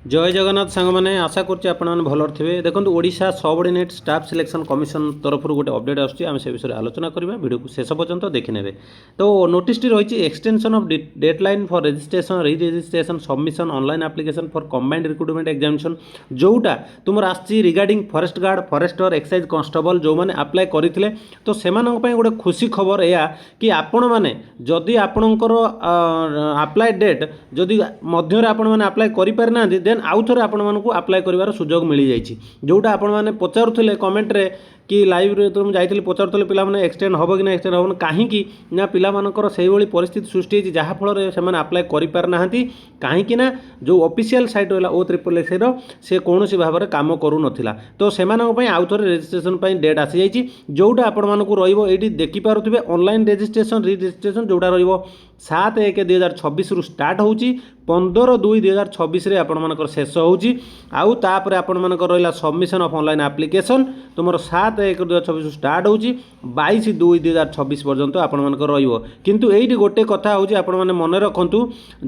जय जगन्नाथ सांग मैंने आशा करुच्चे आपण भल थे देखो Odisha subordinate staff selection commission तरफ गोटे अपडेट आसूँ से विषय आलोचना करवा वीडियो को शेष पर्यंत देखने तो नोटिस रही extension of deadline for registration re registration submission online application for combined recruitment examination जोटा तुम आसी regarding forest guard forester excise constable जो मैंने अप्लाई करते तो से गोटे खुशी खबर यह कि आपण मैंने जदि आपणकर अप्लाई डेट जदि मध्य आपण मैंने अप्लाई करें देन आउ थे आपको अप्लाई कर सुजोग मिल जाइए जोटा आपण मैंने पचारुले कमेंट्रे कि लाइव तो मुझे पचारुले पे एक्सटेंड हम कि ना एक्सटेंड हम कहीं ना पिलामानकर से परिस्थिति सृष्टि होती जहाँफल से अप्लाई करना कहीं जो ऑफिशियल साइट रहा O SSS से कौन भाव में कम करूँ तो से आउ थे रेजिस्ट्रेशन डेट आसी जाइए जोटा आपण रही देखिपे ऑनलाइन रेजिस्ट्रेशन रि रजिस्ट्रेशन जोटा र7/1/2026 स्टार्ट हो 15/2/2026 आपर शेष होपर आपर रहा सबमिशन ऑफ ऑनलाइन एप्लिकेशन तुम 7/1/2026 स्टार्ट हो 22/2/2026 पर्यंत आपर किंतु ये गोटे कथा हूँ आपण मैंने मन रखु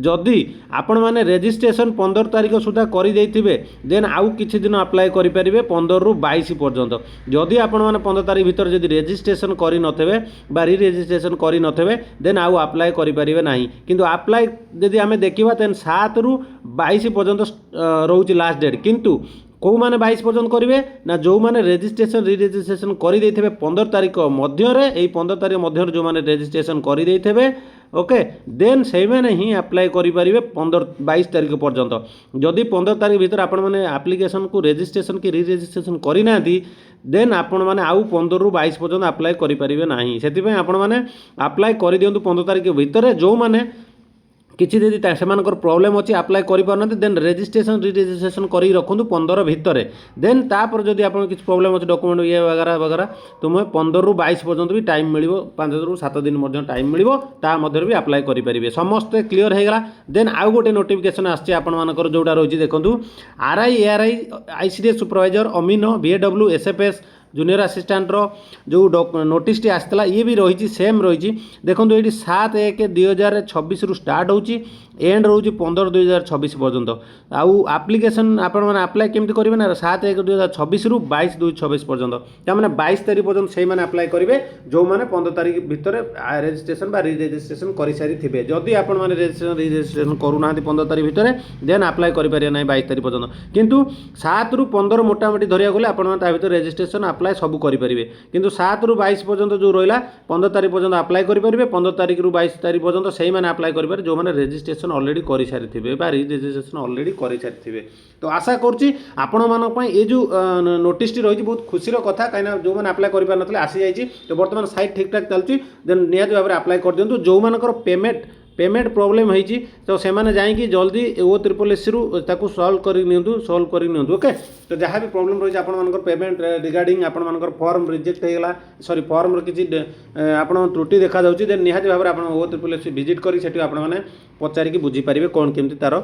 जदि आपण मैंने रेजिस्ट्रेशन 15 तारीख सुधा करदे देन आउ किछि दिन अप्लाई करेंगे 15 ରୁ 22 पर्यंत जदि आपण मैंने 15 तारीख भीतर जदि रेजिस्ट्रेशन करनथे रि रजिस्ट्रेशन करनथे देन आउ अप्लाई करेंगे ना किंतु अप्लाई जदि आम देखा देन 7 ରୁ 22 पर्यंत रोच लास्ट डेट किंतु कौ मैंने 22 पर्यंत करेंगे ना जो मैंने रेजिस्ट्रेशन रि रजिस्ट्रेशन करदे 15 तारीख मध्य 15 तारीख मध्य जो मैंने रेजिस्ट्रेशन करदे ओके देन से मैंने ही अप्लाई करेंगे 22 तारीख पर्यंत जदि 15 तारीख भीतर आपण मैंने एप्लिकेशन को रेजिस्ट्रेशन कि रि रजिस्ट्रेशन करना देन आपण मैंने आउ 15 ରୁ 22 पर्यंत अप्लाई करेंगे ना से आपण मैंने अप्लाई कर दिंतु 15 तारीख भीतर जो मैंने किसी यदि से प्रोब्लेम अच्छी अप्लाई करें देन रेजिस्ट्रेशन रि रजिस्ट्रेशन कर रखु 15 भितर देन तापर जदि आप किसी प्रोब्लेम अच्छे डॉक्यूमेंट ये वगैरह वगैरह तुम्हें 15 ରୁ 22 पर्यंत भी टाइम मिल 5 ରୁ 7 दिन टाइम मिल भी अप्लाई करेंगे समस्ते क्लीयर होगा देन आउ गोटे नोटिफिकेशन आपर जोटा रही देखो RI ARI ICDS सुपरवाइजर अमीन VAW SFS जूनियर असिस्टेंट जो नोटिस टी आसाला ये भी रही सेम रही देखो ये 7/1/2026 स्टार्ट हो एंड रोज 15/2/2026 पर्यंत आउ एप्लिकेशन आपण मैंने अप्लाई केमती करेंगे ना 7/1/2026 ରୁ 22/2/26 पर्यंत मैंने 22 तारीख पर्यंत से मैंने अप्लाई करेंगे जो मैंने 15 तारीख भितर रेजिस्ट्रेशन रि रजिस्ट्रेशन कर सारी थे जदि आपण मैंने रेजिस्ट्रेशन रि रजिस्ट्रेशन करूना 15 तारीख भितर देन अप्लाई करेंगे ना 22 तारीख पर्यंत किंतु 7 ରୁ 15 मोटामोटी धरिया गले आपण भर रेजिस्ट्रेशन अप्लाई सब करेंगे किंतु 7 ରୁ 22 पर्यंत जो रहा 15 तारीख पर्यंत अप्लाई करेंगे 15 तारीख ରୁ 22 तारीख पर्यंत से मैंने अप्लाई करेंगे जो मैंने रेजिस्ट्रेशन ऑलरेडी कर सारी थे रि रजिस्ट्रेशन ऑलरेडी कर सारी थे तो आशा करुच्ची आपण मानी ये जो नोटिस रही बहुत खुशी कथा कहीं जो मैंने अप्लाई कर पारे आसी जाइए तो बर्तमान साइट ठीक ठाक चलती देन निहत भाव में अप्लाई कर दिंतु जो मानकर पेमेंट प्रोब्लेम होती तो से मैंने जाकि जल्दी O SSS रू सॉल्व कर ओके तो जहाँ भी प्रोब्लेम रही है पेमेंट रिगार्डिंग आपर फॉर्म रिजेक्ट होगा सॉरी फॉर्म किसी आप त्रुटि देखा जाऊँगी देन निहत भाव में O SSS विजिट कर मैंने पचारिकी बुझीपारे कौन केमती तार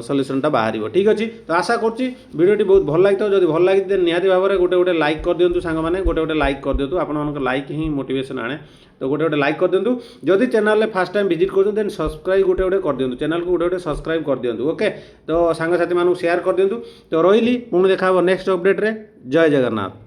सल्यूशनटा बाहर ठीक अच्छे तो आशा करुच्ची वीडियोटी बहुत भल लगी जब भल लगी देन निहत भाव में गोटे गोटे लाइक कर दिंतु सांग मैंने गोटे गोटे लाइक कर दिंतु आप लाइक ही मोटिवेशन आने तो गोटे गोटे लाइक कर दिंतु जदि चैनल में फास्ट टाइम विजिट कर देन सब्सक्राइब गोटे गोटे कर दिंतु चैनल को गोटे गोटे सब्सक्राइब कर दिंतु ओके तो सांगसाथी मानू शेयर कर दिंतु तो रही पुणी देखा नेक्स्ट अपडेट रे जय जगन्नाथ।